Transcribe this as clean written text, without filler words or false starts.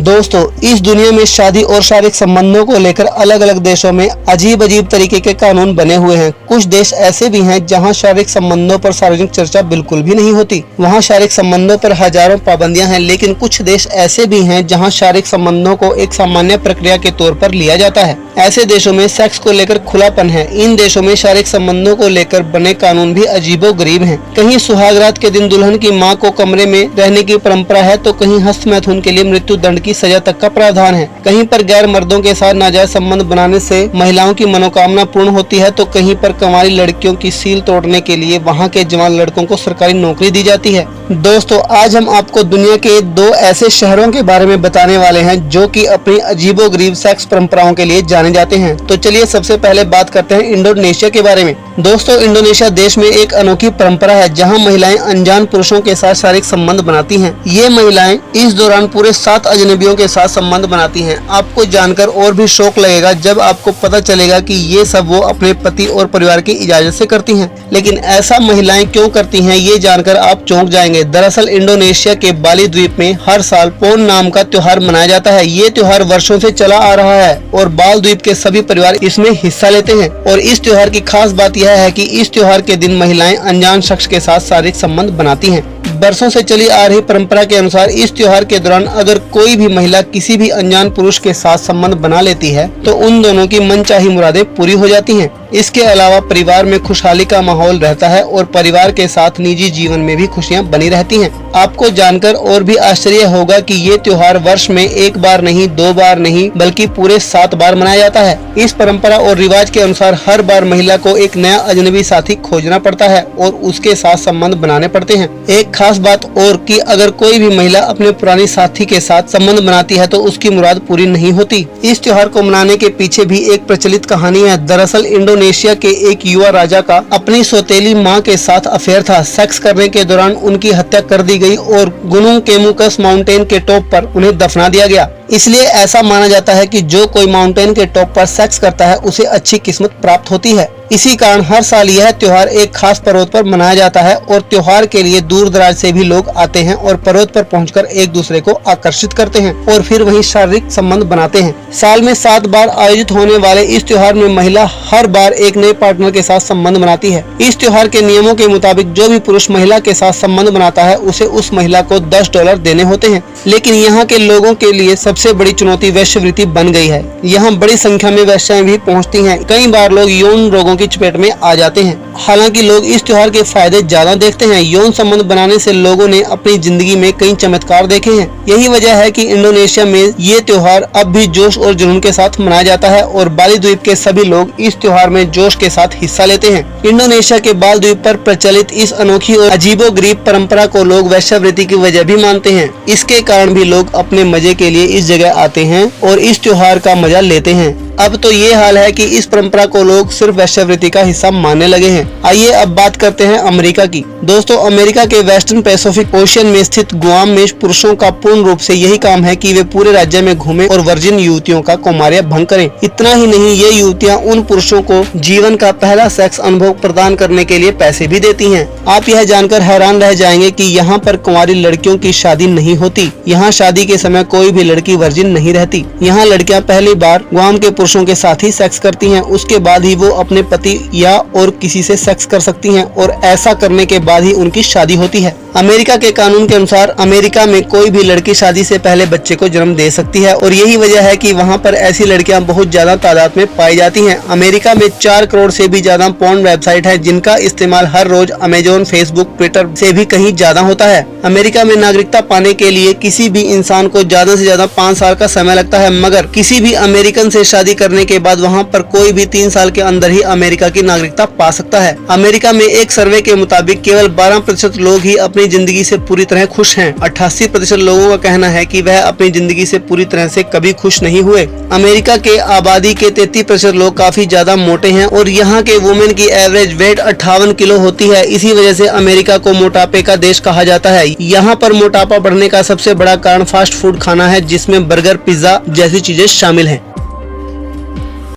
दोस्तों, इस दुनिया में शादी और शारीरिक संबंधों को लेकर अलग अलग देशों में अजीब अजीब तरीके के कानून बने हुए हैं। कुछ देश ऐसे भी हैं जहां शारीरिक संबंधों पर सार्वजनिक चर्चा बिल्कुल भी नहीं होती। वहां शारीरिक संबंधों पर हजारों पाबंदियां हैं, लेकिन कुछ देश ऐसे भी हैं जहां शारीरिक संबंधों को एक सामान्य प्रक्रिया के तौर पर लिया जाता है। ऐसे देशों में सेक्स को लेकर खुलापन है। इन देशों में शारीरिक संबंधों को लेकर बने कानून भी अजीबोगरीब हैं। कहीं सुहागरात के दिन दुल्हन की मां को कमरे में रहने की परंपरा है, तो कहीं हस्तमैथुन के लिए मृत्यु दंड की सजा तक का प्रावधान है। कहीं पर गैर मर्दों के साथ नाजायज संबंध बनाने से महिलाओं की मनोकामना पूर्ण होती है, तो कहीं पर कंवारी लड़कियों की सील तोड़ने के लिए वहां के जवान लड़कों को सरकारी नौकरी दी जाती है। दोस्तों, आज हम आपको दुनिया के दो ऐसे शहरों के बारे में बताने वाले हैं जो कि अपनी अजीबोगरीब सेक्स परंपराओं के लिए जाने जाते हैं। तो चलिए सबसे पहले बात करते हैं इंडोनेशिया के बारे में। दोस्तों, इंडोनेशिया देश में एक अनोखी परंपरा है जहां महिलाएं अनजान पुरुषों के साथ शारीरिक संबंध बनाती हैं। ये महिलाएं इस दौरान पूरे 7 अजनबियों के साथ संबंध बनाती हैं। आपको जानकर और भी शौक लगेगा जब आपको पता चलेगा कि ये सब वो अपने पति और परिवार की इजाजत से करती हैं। लेकिन ऐसा महिलाएं क्यों करती हैं, ये जानकर आप चौंक जाएंगे। दरअसल इंडोनेशिया के बाली द्वीप में हर साल पोन नाम का त्योहार मनाया जाता है। ये त्योहार वर्षों से चला आ रहा है और बाल द्वीप के सभी परिवार इसमें हिस्सा लेते हैं। और इस त्योहार की खास बात यह है कि इस त्योहार के दिन महिलाएं अनजान शख्स के साथ शारीरिक संबंध बनाती हैं। बरसों से चली आ रही परंपरा के अनुसार इस त्योहार के दौरान अगर कोई भी महिला किसी भी अनजान पुरुष के साथ संबंध बना लेती है तो उन दोनों की मनचाही मुरादें पूरी हो जाती हैं। इसके अलावा परिवार में खुशहाली का माहौल रहता है और परिवार के साथ निजी जीवन में भी खुशियां बनी रहती हैं। आपको जानकर और भी आश्चर्य होगा कि ये त्योहार वर्ष में एक बार नहीं, 2 बार नहीं, बल्कि पूरे 7 बार मनाया जाता है। इस परंपरा और रिवाज के अनुसार हर बार महिला को एक नया अजनबी साथी खोजना पड़ता है और उसके साथ संबंध बनाने पड़ते हैं। एक खास बात और कि अगर कोई भी महिला अपने पुरानी साथी के साथ संबंध बनाती है तो उसकी मुराद पूरी नहीं होती। इस त्योहार को मनाने के पीछे भी एक प्रचलित कहानी है। दरअसल इंडोनेशिया के एक युवा राजा का अपनी सौतेली मां के साथ अफेयर था। सेक्स करने के दौरान उनकी हत्या कर दी गई और गुनुंग केमुकस माउंटेन के टॉप पर उन्हें दफना दिया गया। इसलिए ऐसा माना जाता है कि जो कोई माउंटेन के टॉप पर सेक्स करता है उसे अच्छी किस्मत प्राप्त होती है। इसी कारण हर साल यह त्योहार एक खास पर्वत पर मनाया जाता है और त्योहार के लिए दूर दराज से भी लोग आते हैं और पर्वत पर पहुंचकर एक दूसरे को आकर्षित करते हैं और फिर वहीं शारीरिक संबंध बनाते हैं। साल में 7 बार आयोजित होने वाले इस त्योहार में महिला हर बार एक नए पार्टनर के साथ संबंध बनाती है। इस त्योहार के नियमों के मुताबिक जो भी पुरुष महिला के साथ संबंध बनाता है उसे उस महिला को $10 देने होते हैं। लेकिन यहाँ के लोगों के लिए सबसे बड़ी चुनौती वेश्यावृत्ति बन गई है। यहाँ बड़ी संख्या में वेश्याएं भी पहुँचती है। कई बार लोग यौन रोगों की चपेट में आ जाते हैं। हालांकि लोग इस त्योहार के फायदे ज्यादा देखते हैं। यौन संबंध बनाने से लोगों ने अपनी जिंदगी में कई चमत्कार देखे हैं। यही वजह है कि इंडोनेशिया में ये त्योहार अब भी जोश और जुनून के साथ मनाया जाता है और बाली द्वीप के सभी लोग इस त्योहार में जोश के साथ हिस्सा लेते हैं। इंडोनेशिया के बाल द्वीप पर प्रचलित इस अनोखी और अजीबोगरीब परंपरा को लोग वेश्यावृत्ति की वजह भी मानते हैं। इसके कारण भी लोग अपने मजे के लिए इस जगह आते हैं और इस त्योहार का मजा लेते हैं। अब तो ये हाल है कि इस परंपरा को लोग सिर्फ वेश्यावृत्ति का हिस्सा मानने लगे हैं। आइए अब बात करते हैं अमेरिका की। दोस्तों, अमेरिका के वेस्टर्न पैसिफिक ओशियन में स्थित गुआम में पुरुषों का पूर्ण रूप से यही काम है कि वे पूरे राज्य में घूमें और वर्जिन युवतियों का कौमार्य भंग करें। इतना ही नहीं, ये युवतियां उन पुरुषों को जीवन का पहला सेक्स अनुभव प्रदान करने के लिए पैसे भी देती हैं। आप यह जानकर हैरान रह जाएंगे कि यहाँ पर कुंवारी लड़कियों की शादी नहीं होती। यहाँ शादी के समय कोई भी लड़की वर्जिन नहीं रहती। यहाँ लड़कियाँ पहली बार गुआम के पुरुषों के साथ ही सेक्स करती हैं। उसके बाद ही वो अपने पति या और किसी से सेक्स कर सकती हैं और ऐसा करने के बाद ही उनकी शादी होती है। अमेरिका के कानून के अनुसार अमेरिका में कोई भी लड़की शादी से पहले बच्चे को जन्म दे सकती है और यही वजह है कि वहाँ पर ऐसी लड़कियाँ बहुत ज्यादा तादाद में पाई जाती हैं। अमेरिका में 4 करोड़ से भी ज्यादा पोर्न वेबसाइट है जिनका इस्तेमाल हर रोज अमेजोन, फेसबुक, ट्विटर से भी कहीं ज्यादा होता है। अमेरिका में नागरिकता पाने के लिए किसी भी इंसान को ज्यादा से ज्यादा 5 साल का समय लगता है, मगर किसी भी अमेरिकन से शादी करने के बाद वहाँ पर कोई भी 3 साल के अंदर ही अमेरिका की नागरिकता पा सकता है। अमेरिका में एक सर्वे के मुताबिक केवल 12% लोग ही अपनी जिंदगी से पूरी तरह खुश हैं। 88% लोगों का कहना है कि वह अपनी जिंदगी से पूरी तरह से कभी खुश नहीं हुए। अमेरिका के आबादी के 33% लोग काफी ज्यादा मोटे हैं और यहाँ के वुमेन की एवरेज वेट 58 किलो होती है। इसी वजह से अमेरिका को मोटापे का देश कहा जाता है। यहाँ पर मोटापा बढ़ने का सबसे बड़ा कारण फास्ट फूड खाना है, जिसमें बर्गर, पिज्जा जैसी चीजें शामिल हैं।